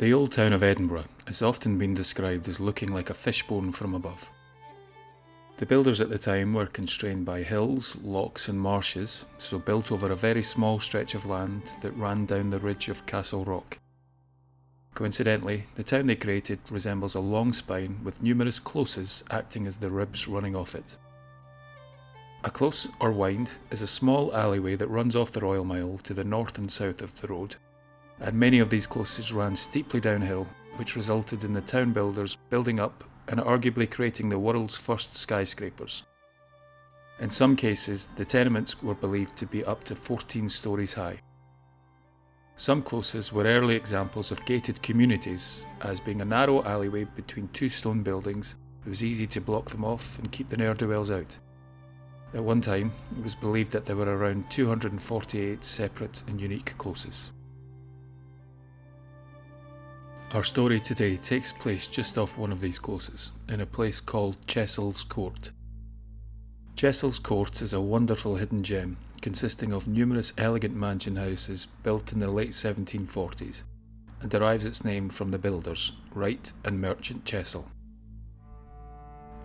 The old town of Edinburgh has often been described as looking like a fishbone from above. The builders at the time were constrained by hills, lochs and marshes, so built over a very small stretch of land that ran down the ridge of Chessel rock. Coincidentally, the town they created resembles a long spine with numerous closes acting as the ribs running off it. A close, or wind, is a small alleyway that runs off the Royal Mile to the north and south of the road, and many of these closes ran steeply downhill, which resulted in the town builders building up and arguably creating the world's first skyscrapers. In some cases, the tenements were believed to be up to 14 stories high. Some closes were early examples of gated communities, as being a narrow alleyway between two stone buildings, it was easy to block them off and keep the ne'er-do-wells out. At one time, it was believed that there were around 248 separate and unique closes. Our story today takes place just off one of these closes, in a place called Chessel's Court. Chessel's Court is a wonderful hidden gem, consisting of numerous elegant mansion houses built in the late 1740s, and derives its name from the builders, Wright and Merchant Chessel.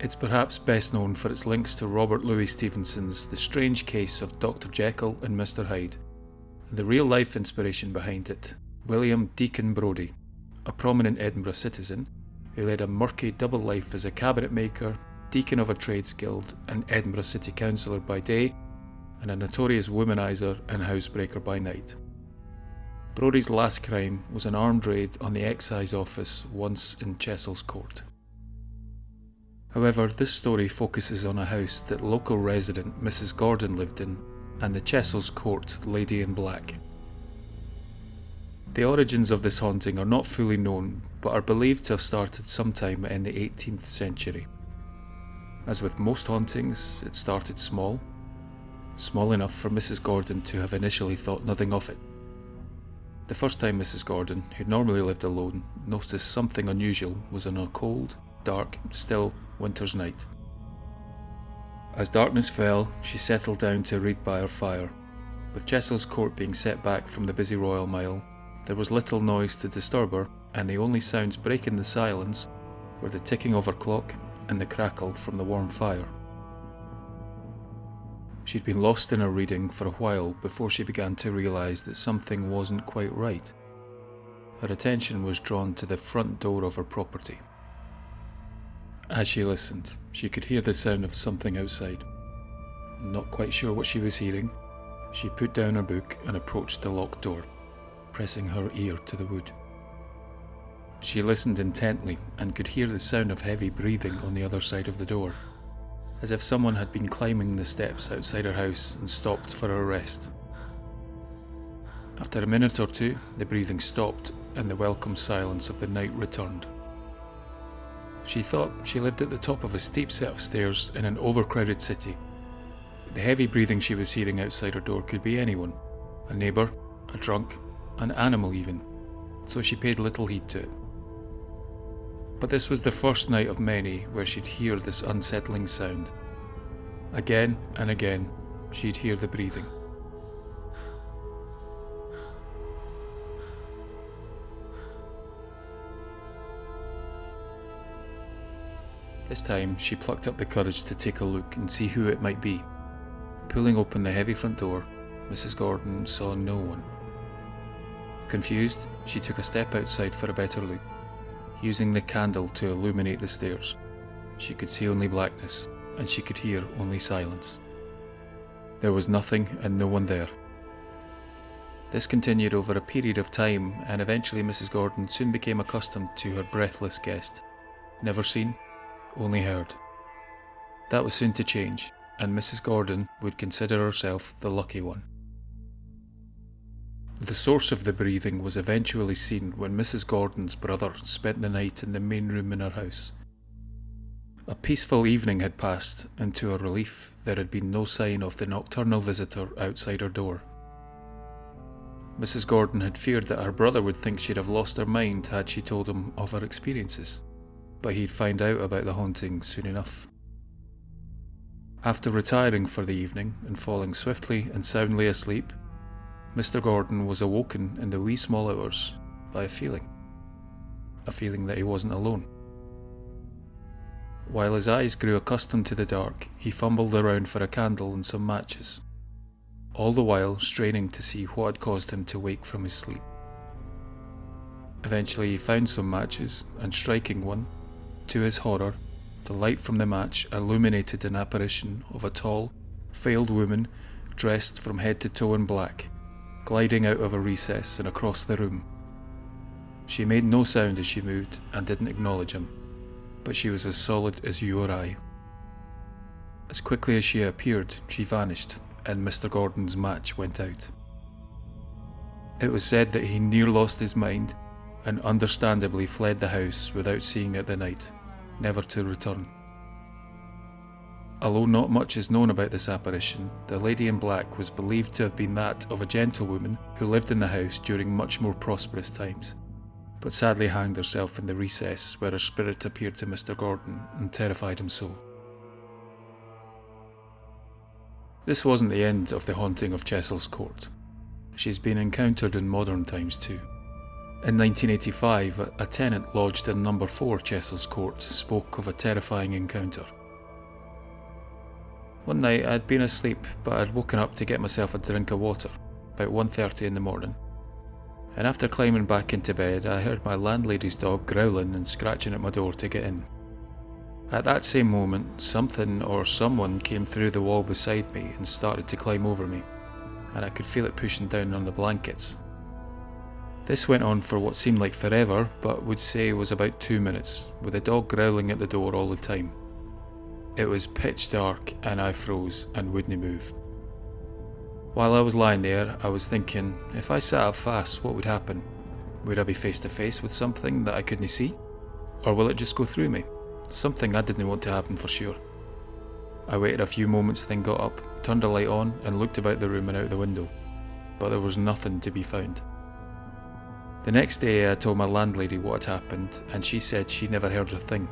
It's perhaps best known for its links to Robert Louis Stevenson's The Strange Case of Dr. Jekyll and Mr. Hyde, and the real-life inspiration behind it, William Deacon Brodie, a prominent Edinburgh citizen who led a murky double life as a cabinet maker, deacon of a trades guild and Edinburgh city councillor by day, and a notorious womaniser and housebreaker by night. Brodie's last crime was an armed raid on the excise office once in Chessel's Court. However, this story focuses on a house that local resident Mrs. Gordon lived in and the Chessel's Court Lady in Black. The origins of this haunting are not fully known, but are believed to have started sometime in the 18th century. As with most hauntings, it started small enough for Mrs. Gordon to have initially thought nothing of it. The first time Mrs. Gordon, who normally lived alone, noticed something unusual was on a cold, dark, still winter's night. As darkness fell, she settled down to read by her fire. With Chessel's Court being set back from the busy Royal Mile, there was little noise to disturb her, and the only sounds breaking the silence were the ticking of her clock and the crackle from the warm fire. She'd been lost in her reading for a while before she began to realise that something wasn't quite right. Her attention was drawn to the front door of her property. As she listened, she could hear the sound of something outside. Not quite sure what she was hearing, she put down her book and approached the locked door, pressing her ear to the wood. She listened intently and could hear the sound of heavy breathing on the other side of the door, as if someone had been climbing the steps outside her house and stopped for a rest. After a minute or two, the breathing stopped and the welcome silence of the night returned. She thought she lived at the top of a steep set of stairs in an overcrowded city. The heavy breathing she was hearing outside her door could be anyone, a neighbour, a drunk, an animal even, so she paid little heed to it. But this was the first night of many where she'd hear this unsettling sound. Again and again, she'd hear the breathing. This time, she plucked up the courage to take a look and see who it might be. Pulling open the heavy front door, Mrs. Gordon saw no one. Confused, she took a step outside for a better look. Using the candle to illuminate the stairs, she could see only blackness, and she could hear only silence. There was nothing and no one there. This continued over a period of time, and eventually Mrs. Gordon soon became accustomed to her breathless guest. Never seen, only heard. That was soon to change, and Mrs. Gordon would consider herself the lucky one. The source of the breathing was eventually seen when Mrs. Gordon's brother spent the night in the main room in her house. A peaceful evening had passed, and to her relief, there had been no sign of the nocturnal visitor outside her door. Mrs. Gordon had feared that her brother would think she'd have lost her mind had she told him of her experiences, but he'd find out about the haunting soon enough. After retiring for the evening and falling swiftly and soundly asleep, Mr. Gordon was awoken in the wee small hours by a feeling. a feeling that he wasn't alone. While his eyes grew accustomed to the dark, he fumbled around for a candle and some matches, all the while straining to see what had caused him to wake from his sleep. Eventually he found some matches, and striking one, to his horror, the light from the match illuminated an apparition of a tall, veiled woman dressed from head to toe in black, gliding out of a recess and across the room. She made no sound as she moved and didn't acknowledge him, but she was as solid as you or I. As quickly as she appeared, she vanished, and Mr. Gordon's match went out. It was said that he near lost his mind and understandably fled the house without seeing it that night, never to return. Although not much is known about this apparition, the lady in black was believed to have been that of a gentlewoman who lived in the house during much more prosperous times, but sadly hanged herself in the recess where her spirit appeared to Mr. Gordon and terrified him so. This wasn't the end of the haunting of Chessels Court. She's been encountered in modern times too. In 1985, a tenant lodged in number 4 Chessels Court spoke of a terrifying encounter. One night I'd been asleep, but I'd woken up to get myself a drink of water, about 1:30 in the morning. And after climbing back into bed, I heard my landlady's dog growling and scratching at my door to get in. At that same moment, something or someone came through the wall beside me and started to climb over me, and I could feel it pushing down on the blankets. This went on for what seemed like forever, but would say was about 2 minutes, with the dog growling at the door all the time. It was pitch dark and I froze and wouldn't move. While I was lying there, I was thinking, if I sat up fast, what would happen? Would I be face to face with something that I couldn't see? Or will it just go through me? Something I didn't want to happen for sure. I waited a few moments, then got up, turned a light on and looked about the room and out the window, but there was nothing to be found. The next day I told my landlady what had happened, and she said she never heard a thing.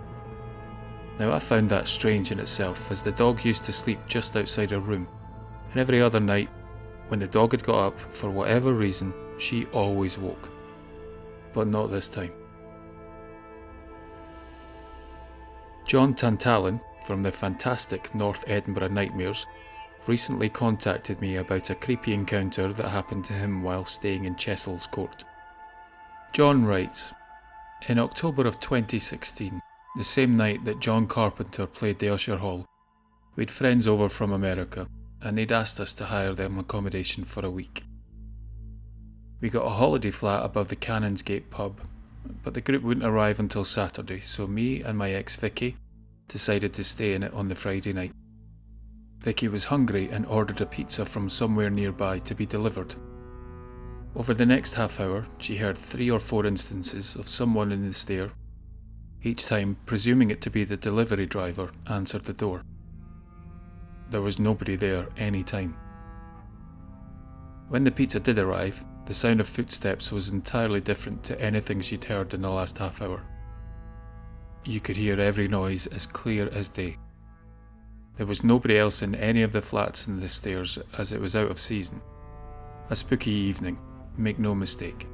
Now I found that strange in itself, as the dog used to sleep just outside her room, and every other night, when the dog had got up, for whatever reason, she always woke. But not this time. John Tantallon, from the fantastic North Edinburgh Nightmares, recently contacted me about a creepy encounter that happened to him while staying in Chessels Court. John writes, in October of 2016, the same night that John Carpenter played the Usher Hall, we'd friends over from America, and they'd asked us to hire them accommodation for a week. We got a holiday flat above the Canonsgate pub, but the group wouldn't arrive until Saturday, so me and my ex Vicky decided to stay in it on the Friday night. Vicky was hungry and ordered a pizza from somewhere nearby to be delivered. Over the next half hour, she heard 3 or 4 instances of someone in the stair. Each time, presuming it to be the delivery driver, answered the door. There was nobody there any time. When the pizza did arrive, the sound of footsteps was entirely different to anything she'd heard in the last half hour. You could hear every noise as clear as day. There was nobody else in any of the flats in the stairs, as it was out of season. A spooky evening, make no mistake.